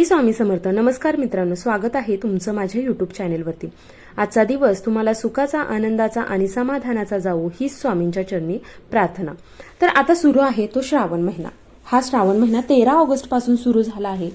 स्वामी समर्थ. नमस्कार मित्रांनो, स्वागत आहे तुमचं माझ्या YouTube चॅनेलवरती. आजचा दिवस तुम्हाला सुखाचा, आनंदाचा आणि समाधानाचा जावो ही स्वामींच्या चरणी प्रार्थना. तर आता सुरू आहे तो श्रावण महिना. हा श्रावण महिना 13 ऑगस्ट पासून सुरू झाला आहे,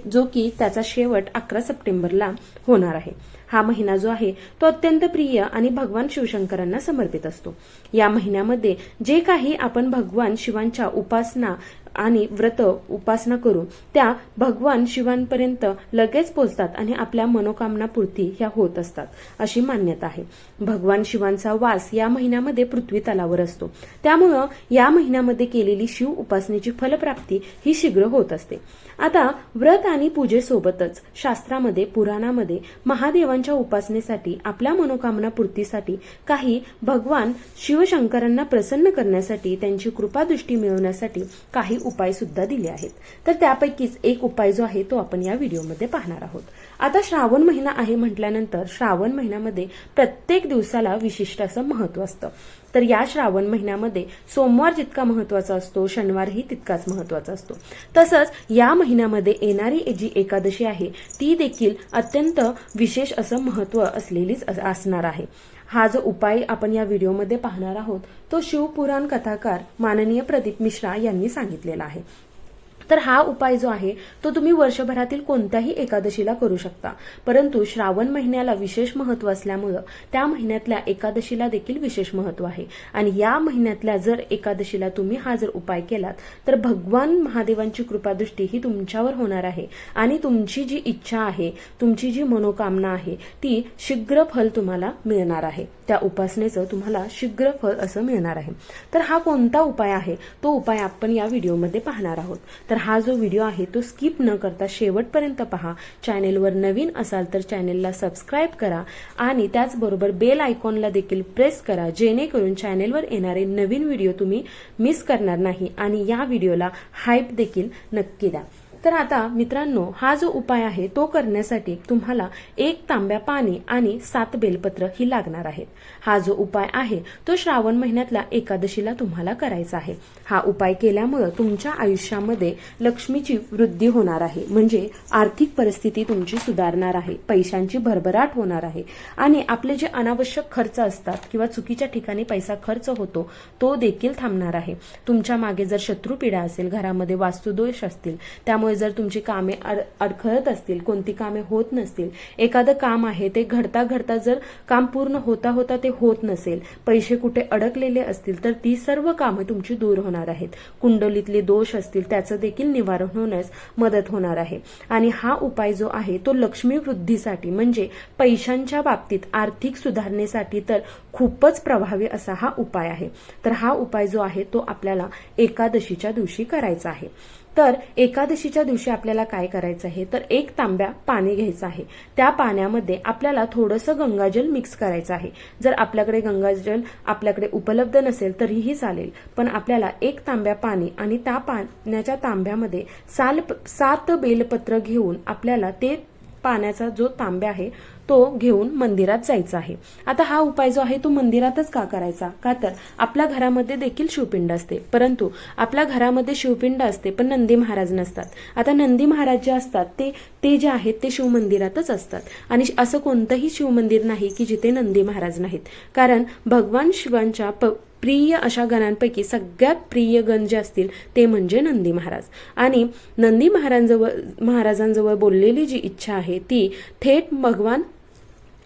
जो की त्याचा शेवट 11 सप्टेंबरला होणार आहे. हा महिना जो आहे तो अत्यंत प्रिय आणि भगवान शिवशंकरांना समर्पित असतो. या महिन्यामध्ये जे काही आपण भगवान शिवांच्या उपासना आणि व्रत उपासना करू त्या भगवान शिवांपर्यंत लगेच पोहोचतात आणि आपल्या मनोकामना पूर्ती ह्या होत असतात अशी मान्यता आहे. भगवान शिवांचा वास या महिन्यामध्ये पृथ्वी तलावर असतो, त्यामुळं या महिन्यामध्ये केलेली शिव उपासनेची फलप्राप्ती ही शीघ्र होत असते. आता व्रत आणि पूजेसोबतच शास्त्रामध्ये, पुराणामध्ये महादेवांच्या उपासनेसाठी, आपल्या मनोकामना पूर्तीसाठी, काही भगवान शिवशंकरांना प्रसन्न करण्यासाठी, त्यांची कृपादृष्टी मिळवण्यासाठी काही उपाय सुद्धा दिले आहेत. तर त्यापैकीच एक उपाय जो आहे तो आपण या व्हिडिओमध्ये पाहणार आहोत. आता श्रावण महिना आहे म्हटल्यानंतर श्रावण महिन्यामध्ये प्रत्येक दिवसाला विशिष्ट असं महत्त्व असतं. तर या श्रावण महिन्यामध्ये सोमवार जितका महत्त्वाचा असतो, शनिवारही तितकाच महत्त्वाचा असतो. तसंच या महिन्यामध्ये येणारी जी एकादशी आहे ती देखील अत्यंत विशेष असं महत्त्व असलेलीच असणार आहे. हा जो उपाय आपण या व्हिडिओमध्ये पाहणार आहोत तो शिवपुराण कथाकार माननीय प्रदीप मिश्रा यांनी सांगितलेला आहे. तर हा उपाय जो आहे तो तुम्ही वर्षभरातील कोणत्याही एकादशीला करू शकता, परंतु श्रावण महिन्याला विशेष महत्त्व असल्यामुळं त्या महिन्यातल्या एकादशीला देखील विशेष महत्त्व आहे. आणि या महिन्यातल्या जर एकादशीला तुम्ही हा जर उपाय केलात तर भगवान महादेवांची कृपादृष्टी ही तुमच्यावर होणार आहे आणि तुमची जी इच्छा आहे, तुमची जी मनोकामना आहे ती शीघ्र फल तुम्हाला मिळणार आहे. त्या उपासनेचं तुम्हाला शीघ्र फल असं मिळणार आहे. तर हा कोणता उपाय आहे तो उपाय आपण या व्हिडिओमध्ये पाहणार आहोत. तर हा जो व्हिडिओ आहे तो स्किप न करता शेवटपर्यंत पहा. चॅनेलवर नवीन असाल तर चॅनेलला सबस्क्राईब करा आणि त्याचबरोबर बेल आयकॉनला देखील प्रेस करा, जेणेकरून चॅनेलवर येणारे नवीन व्हिडिओ तुम्ही मिस करणार नाही आणि या व्हिडिओला हाईप देखील नक्की द्या. तर आता मित्रांनो, हा जो उपाय आहे तो करण्यासाठी तुम्हाला 1 तांब्या पाणी आणि 7 बेलपत्र ही लागणार आहेत. हा जो उपाय आहे तो श्रावण महिन्यातल्या एकादशीला तुम्हाला करायचा आहे. हा उपाय केल्यामुळे तुमच्या आयुष्यामध्ये लक्ष्मीची वृद्धी होणार आहे, म्हणजे आर्थिक परिस्थिती तुमची सुधारणार आहे, पैशांची भरभराट होणार आहे आणि आपले जे अनावश्यक खर्च असतात किंवा चुकीच्या ठिकाणी पैसा खर्च होतो तो देखील थांबणार आहे. तुमच्या मागे जर शत्रुपीडा असेल, घरामध्ये वास्तुदोष असतील, त्यामुळे जर तुमची कामे अडखळत असतील, कोणती कामे होत नसतील, एखादं काम आहे ते घडता घडता जर काम पूर्ण होता होता ते होत नसेल, पैसे कुठे अडकलेले असतील तर ती सर्व कामे तुमची दूर होणार आहेत. कुंडलीतले दोष असतील त्याचं देखील निवारण होण्यास मदत होणार आहे. आणि हा उपाय जो आहे तो लक्ष्मी वृद्धीसाठी म्हणजे पैशांच्या बाबतीत आर्थिक सुधारणेसाठी तर खूपच प्रभावी असा हा उपाय आहे. तर हा उपाय जो आहे तो आपल्याला एकादशीच्या दिवशी करायचा आहे. तर एकादशीच्या दिवशी आपल्याला काय करायचं आहे तर 1 तांब्या पाणी घ्यायचं आहे. त्या पाण्यामध्ये आपल्याला थोडंसं गंगाजल मिक्स करायचं आहे. जर आपल्याकडे गंगाजल उपलब्ध नसेल तरीही चालेल, पण आपल्याला 1 तांब्या पाणी आणि त्या पाण्याच्या तांब्यामध्ये 7 बेलपत्र घेऊन आपल्याला ते पाण्याचा जो तांब्या आहे तो घेऊन मंदिरात जायचा आहे. आता हा उपाय जो आहे तो मंदिरातच का करायचा, का तर आपल्या घरामध्ये देखील शिवपिंड असते, परंतु आपल्या घरामध्ये शिवपिंड असते पण नंदी महाराज नसतात. आता नंदी महाराज जे असतात ते जे आहेत ते शिवमंदिरातच असतात आणि असं कोणतंही शिवमंदिर नाही की जिथे नंदी महाराज नाहीत, कारण भगवान शिवांच्या प्रिय अशा गणांपैकी सगळ्यात प्रिय गण जे असतील ते म्हणजे नंदी महाराज. आणि नंदी महाराजांजवळ बोललेली जी इच्छा आहे ती थेट भगवान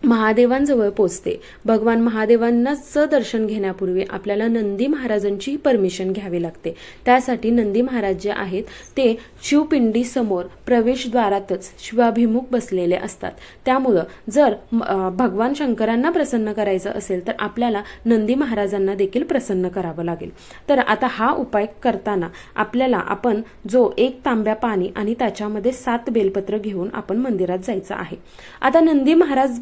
महादेवांजवळ पोचते. भगवान महादेवांचं दर्शन घेण्यापूर्वी आपल्याला नंदी महाराजांची परमिशन घ्यावी लागते. त्यासाठी नंदी महाराज जे आहेत ते शिवपिंडी समोर प्रवेशद्वारातच शिवाभिमुख बसलेले असतात. त्यामुळं जर भगवान शंकरांना प्रसन्न करायचं असेल तर आपल्याला नंदी महाराजांना देखील प्रसन्न करावं लागेल. तर आता हा उपाय करताना आपण जो 1 तांब्या पाणी आणि त्याच्यामध्ये 7 बेलपत्र घेऊन आपण मंदिरात जायचं आहे. आता नंदी महाराज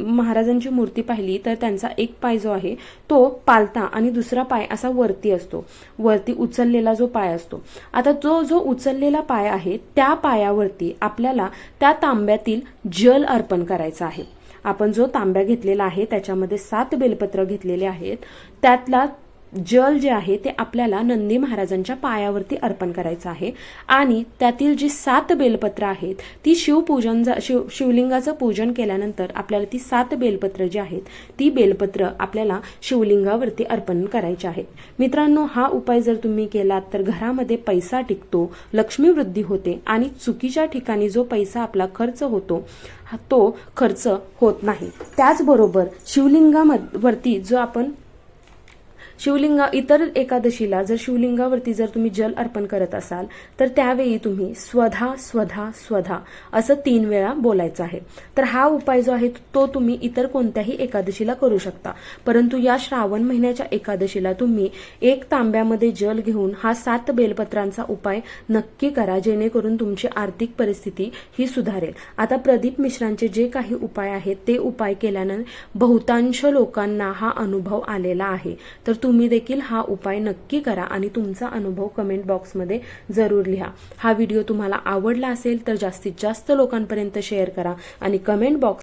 महाराजांची मूर्ती पाहिली तर त्यांचा एक पाय जो आहे तो पालता आणि दुसरा पाय असा वरती असतो, वरती उचललेला जो पाय असतो. आता जो उचललेला पाय आहे त्या पायावरती आपल्याला त्या तांब्यातील जल अर्पण करायचं आहे. आपण जो तांब्या घेतलेला आहे त्याच्यामध्ये 7 बेलपत्र घेतलेले आहेत, त्यातला जल जे आहे ते आपल्याला नंदी महाराजांच्या पायावरती अर्पण करायचं आहे आणि त्यातील जी 7 बेलपत्र आहेत ती शिवलिंगाचं पूजन केल्यानंतर आपल्याला ती 7 बेलपत्र जी आहेत ती बेलपत्र आपल्याला शिवलिंगावरती अर्पण करायची आहेत. मित्रांनो, हा उपाय जर तुम्ही केलात तर घरामध्ये पैसा टिकतो, लक्ष्मी वृद्धी होते आणि चुकीच्या ठिकाणी जो पैसा आपला खर्च होतो तो खर्च होत नाही. त्याचबरोबर शिवलिंगावरती जो आपण इतर एकादशीला जर शिवलिंगावरती जर तुम्ही जल अर्पण करत असाल तर त्यावेळी तुम्ही स्वधा स्वधा स्वधा असं 3 वेळा बोलायचं आहे. तर हा उपाय जो आहे तो तुम्ही इतर कोणत्याही एकादशीला करू शकता, परंतु या श्रावण महिन्याच्या एकादशीला तुम्ही 1 तांब्यामध्ये जल घेऊन हा 7 बेलपत्रांचा उपाय नक्की करा, जेणेकरून तुमची आर्थिक परिस्थिती ही सुधारेल. आता प्रदीप मिश्रांचे जे काही उपाय आहेत ते उपाय केल्यानं बहुतांश लोकांना हा अनुभव आलेला आहे. तर तुम्ही देखील हा उपाय नक्की करा आणि तुमचा अनुभव कमेंट बॉक्समध्ये जरूर लिहा. हा व्हिडिओ तुम्हाला आवडला असेल तर जास्तीत जास्त लोकांपर्यंत शेअर करा आणि कमेंट बॉक्स